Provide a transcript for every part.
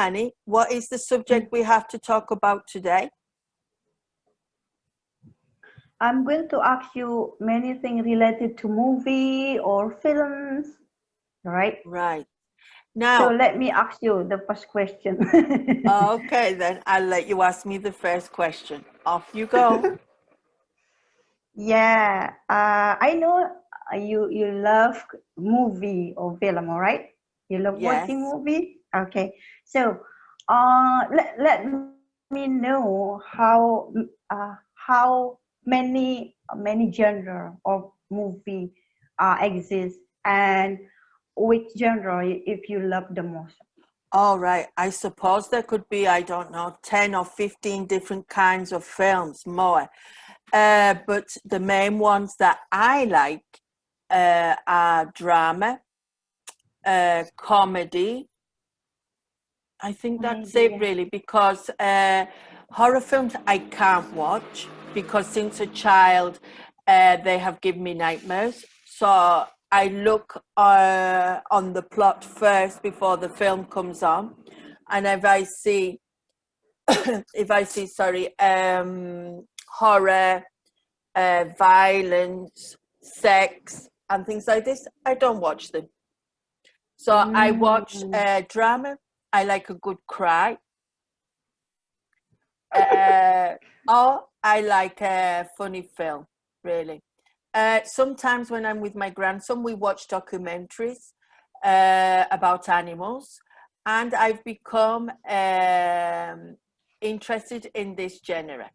Anney. What is the subject we have to talk about today? I'm going to ask you many things related to movie or films, right? Right. So Now, let me ask you the first question. okay, then I'll let you ask me the first question. Off you go. Yeah, I know you love movie or film, all right? You love watching Yes. movie? Okay. So, let me know how many genre of movie exist and which genre if you love the most. All right. I suppose there could be, I don't know, 10 or 15 different kinds of films, more. But the main ones that I like are drama, comedy. I think that's Maybe, it yeah. really, because horror films I can't watch because since a child they have given me nightmares. So I look on the plot first before the film comes on, and if I see, sorry, horror, violence, sex, and things like this, I don't watch them. So I watch Mm. drama. I like a good cry. Or I like a funny film, really. Sometimes when I'm with my grandson, we watch documentaries about animals, and I've become interested in this genre.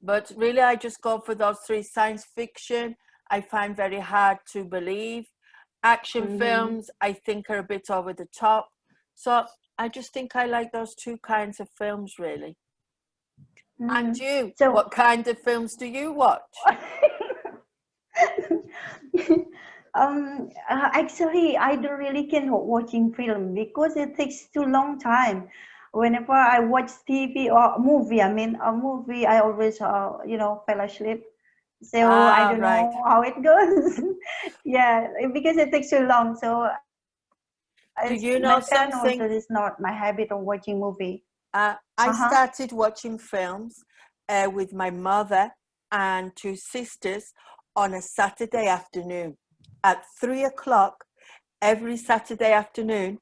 But really, I just go for those three. Science fiction, I find very hard to believe. Action Mm-hmm. films, I think, are a bit over the top. So I just think I like those two kinds of films, really. And Mm. you, So what kind of films do you watch? actually, I don't really can watching film because it takes too long time. Whenever I watch TV or movie, I mean a movie, I always fell asleep. So I Ah, don't right. know how it goes. Yeah, because it takes too long. So Do it's you my know turn also. something? It's not my habit of watching movie. I Uh-huh. started watching films with my mother and two sisters on a Saturday afternoon. At 3 o'clock every Saturday afternoon,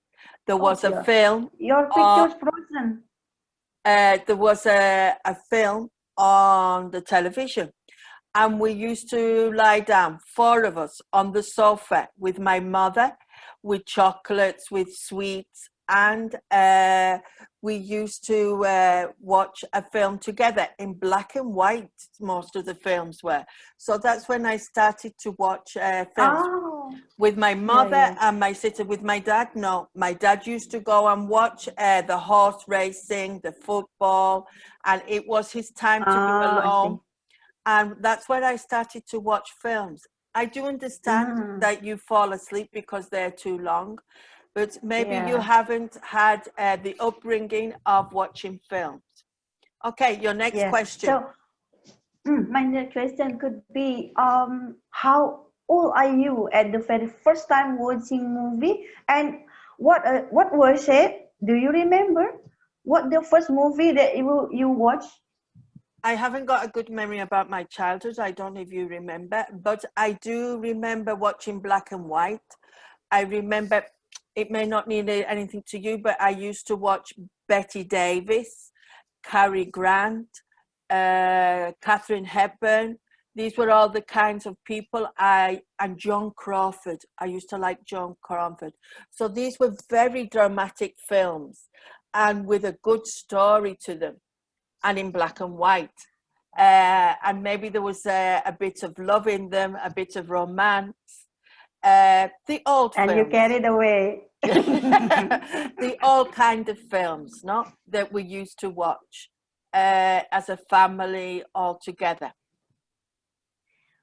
there Oh was a dear, film. your Uh, picture's frozen. there was a film on the television, and we used to lie down, four of us, on the sofa with my mother, with chocolates, with sweets, and we used to watch a film together in black and white. Most of the films were. So that's when I started to watch films Oh, with my yeah, mother yeah. and my sister. With my dad, no. My dad used to go and watch the horse racing, the football, and it was his time to be I alone. see. And that's when I started to watch films. I do understand Mm, that you fall asleep because they're too long, but maybe you yeah. haven't had the upbringing of watching films. Okay, your next Yeah. question. So, my next question could be, how old are you at the very first time watching movie, and what was it? Do you remember what the first movie that you watched? I haven't got a good memory about my childhood. I don't know if you remember, but I do remember watching black and white. I remember, it may not mean anything to you, but I used to watch Betty Davis, Cary Grant, Catherine Hepburn. These were all the kinds of people and John Crawford. I used to like John Crawford. So these were very dramatic films and with a good story to them and in black and white. And maybe there was a bit of love in them, a bit of romance. The old And you films. carried away. The old kind of films, no, that we used to watch as a family all together.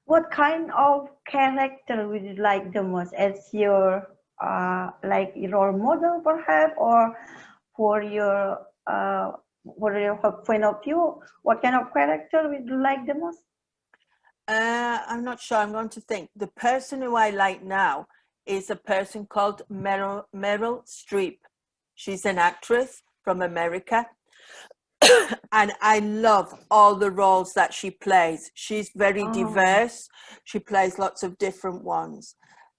What kind of character would you like the most as your like role model, perhaps, or for your uh, for your point of view? What kind of character would you like the most? I'm not sure. I'm going to think. The person who I like now is a person called Meryl Streep. She's an actress from America. And I love all the roles that she plays. She's very diverse. She plays lots of different ones.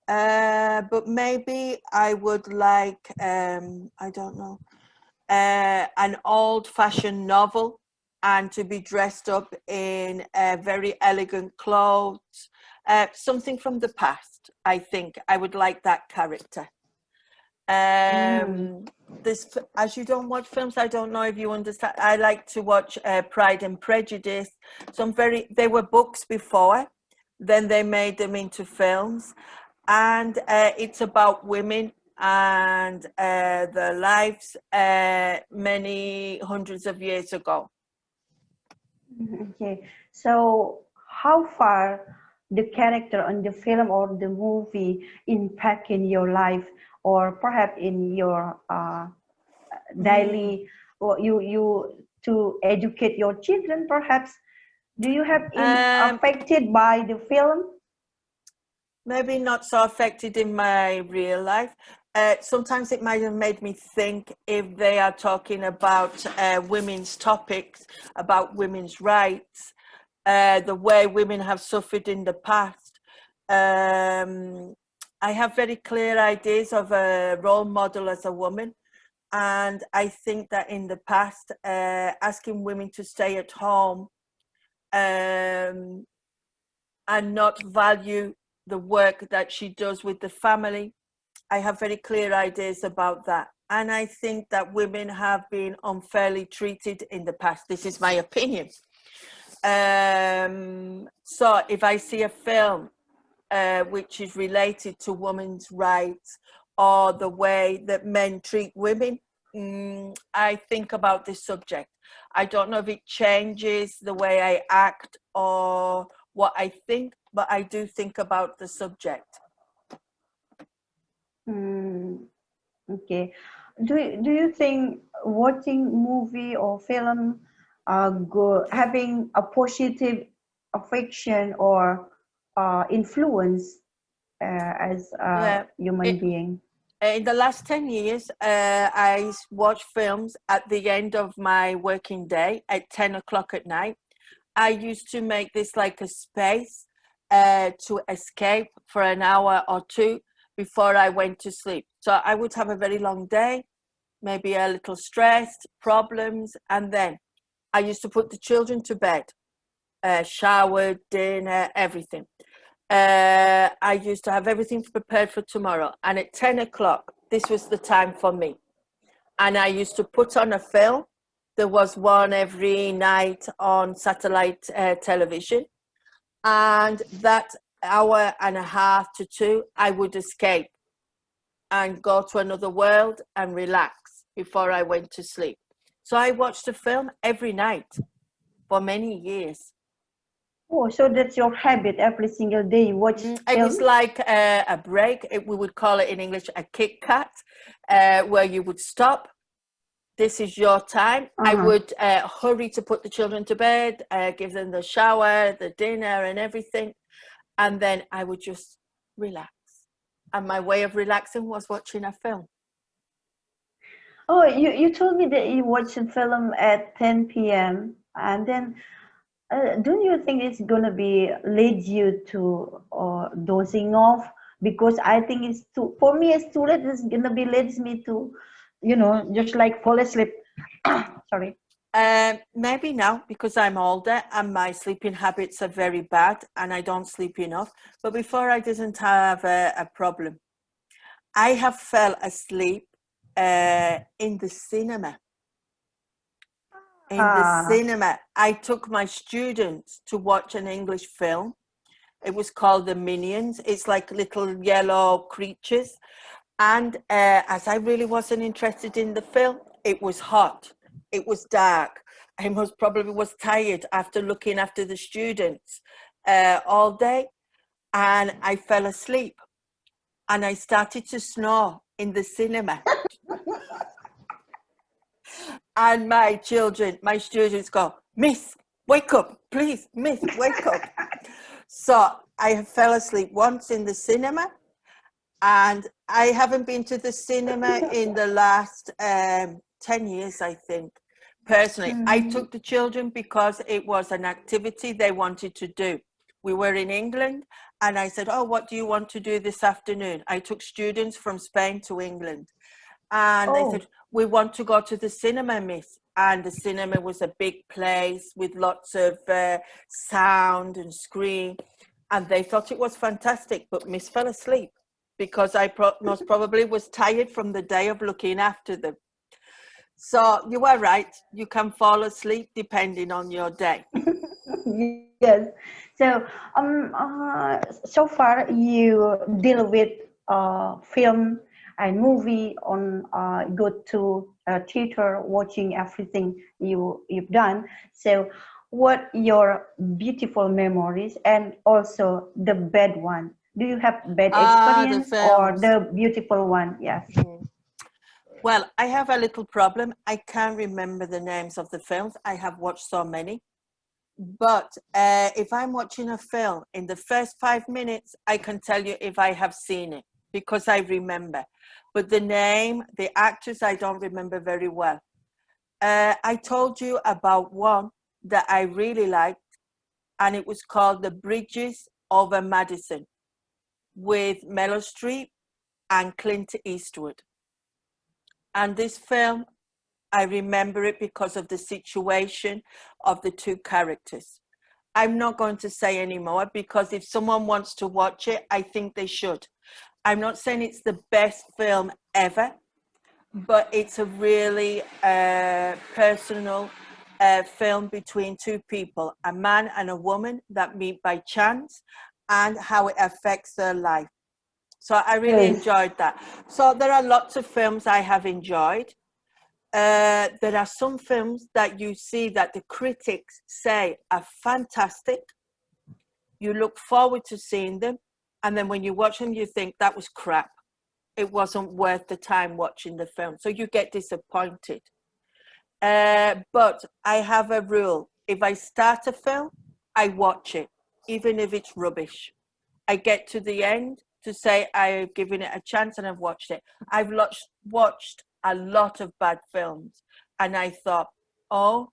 But maybe I would like, I don't know, an old-fashioned novel, and to be dressed up in very elegant clothes. Something from the past, I think. I would like that character. This, as you don't watch films, I don't know if you understand. I like to watch Pride and Prejudice. They were books before, then they made them into films, and it's about women and their lives many hundreds of years ago. Okay, so how far the character on the film or the movie impact in your life, or perhaps in your daily, or you to educate your children, perhaps? Do you have affected by the film? Maybe not so affected in my real life. Sometimes it might have made me think, if they are talking about women's topics, about women's rights, the way women have suffered in the past. I have very clear ideas of a role model as a woman. And I think that in the past, asking women to stay at home and not value the work that she does with the family, I have very clear ideas about that. And I think that women have been unfairly treated in the past. This is my opinion. So if I see a film which is related to women's rights or the way that men treat women, I think about this subject. I don't know if it changes the way I act or what I think, but I do think about the subject. Okay. Do you think watching movie or film having a positive affection or influence as a human being? In the last 10 years, I watch films at the end of my working day at 10 o'clock at night. I used to make this like a space to escape for an hour or two before I went to sleep. So I would have a very long day, maybe a little stressed, problems, and then I used to put the children to bed, shower, dinner, everything. I used to have everything prepared for tomorrow. And at 10 o'clock, this was the time for me. And I used to put on a film. There was one every night on satellite television. And that hour and a half to two, I would escape and go to another world and relax before I went to sleep. So I watched a film every night for many years. Oh, so that's your habit every single day, you watch It film? was like a break. We would call it in English a Kit Kat, where you would stop. This is your time. I would hurry to put the children to bed, give them the shower, the dinner and everything. And then I would just relax. And my way of relaxing was watching a film. Oh, you told me that you watched a film at 10 p.m. and then don't you think it's gonna be lead you to dozing off? Because I think it's too, for me it's too late. It's gonna be leads me to, just like fall asleep. Sorry. Maybe now, because I'm older and my sleeping habits are very bad and I don't sleep enough. But before, I didn't have a problem. I have fell asleep in the cinema. In the cinema, I took my students to watch an English film. It was called The Minions. It's like little yellow creatures. And as I really wasn't interested in the film, it was hot. It was dark. I most probably was tired after looking after the students all day. And I fell asleep. And I started to snore in the cinema. And my students go, "Miss, wake up, please, Miss, wake up." So I fell asleep once in the cinema, and I haven't been to the cinema in the last 10 years, I think. Personally, I Mm. took the children because it was an activity they wanted to do. We were in England, and I said, oh, what do you want to do this afternoon? I took students from Spain to England, and they said, Oh, we want to go to the cinema, miss. And the cinema was a big place with lots of sound and screen, and they thought it was fantastic, but miss fell asleep because I most probably was tired from the day of looking after them. So you were right. You can fall asleep depending on your day. yes. So, so far you deal with film and movie on go to theater, watching everything you've done. So, what your beautiful memories and also the bad one? Do you have bad The experience or films. the beautiful one? Yes. Well, I have a little problem. I can't remember the names of the films. I have watched so many. But if I'm watching a film, in the first 5 minutes, I can tell you if I have seen it because I remember. But the name, the actors, I don't remember very well. I told you about one that I really liked, and it was called The Bridges of Madison with Meryl Streep and Clint Eastwood. And this film, I remember it because of the situation of the two characters. I'm not going to say anymore because if someone wants to watch it, I think they should. I'm not saying it's the best film ever, but it's a really personal film between two people, a man and a woman that meet by chance, and how it affects their life. So I really Yes. enjoyed that. So there are lots of films I have enjoyed. There are some films that you see that the critics say are fantastic. You look forward to seeing them, and then when you watch them, you think that was crap. It wasn't worth the time watching the film. So you get disappointed. But I have a rule. If I start a film, I watch it, even if it's rubbish. I get to the end to say I've given it a chance and I've watched it. I've watched a lot of bad films, and I thought, oh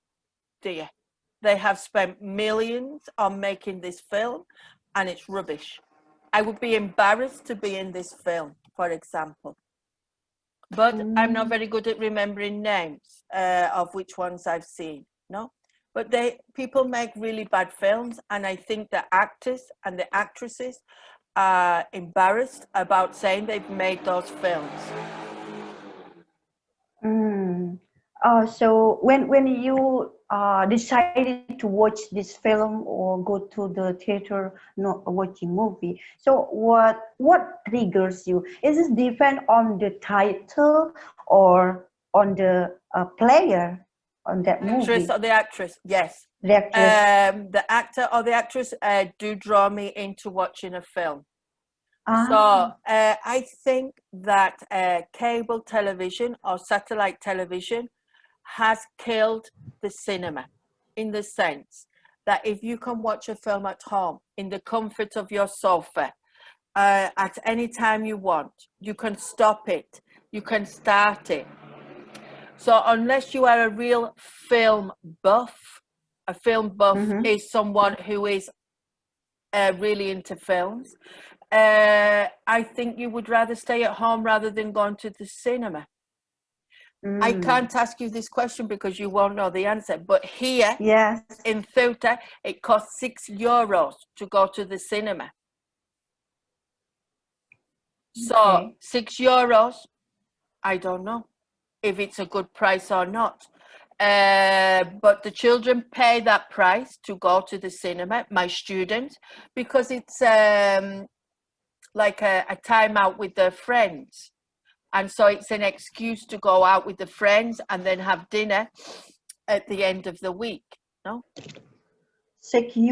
dear, they have spent millions on making this film and it's rubbish. I would be embarrassed to be in this film, for example. But I'm not Mm. very good at remembering names of which ones I've seen, no? But people make really bad films, and I think the actors and the actresses are embarrassed about saying they've made those films. Mm. So when you decided to watch this film or go to the theater not watching movie, so what triggers you? Is this depend on the title or on the player on that Actress movie? or the actress, yes. The actress. The actor or the actress do draw me into watching a film. So Ah. I think that cable television or satellite television has killed the cinema, in the sense that if you can watch a film at home in the comfort of your sofa at any time you want, you can stop it, you can start it. So unless you are a real film buff, a film buff Mm-hmm. is someone who is really into films. I think you would rather stay at home rather than going to the cinema. I Mm. can't ask you this question because you won't know the answer. But here Yes. in Thuta, it costs €6 to go to the cinema. So Okay. €6, I don't know if it's a good price or not. But the children pay that price to go to the cinema, my students, because it's like a time out with their friends. And so it's an excuse to go out with the friends and then have dinner at the end of the week. No? Six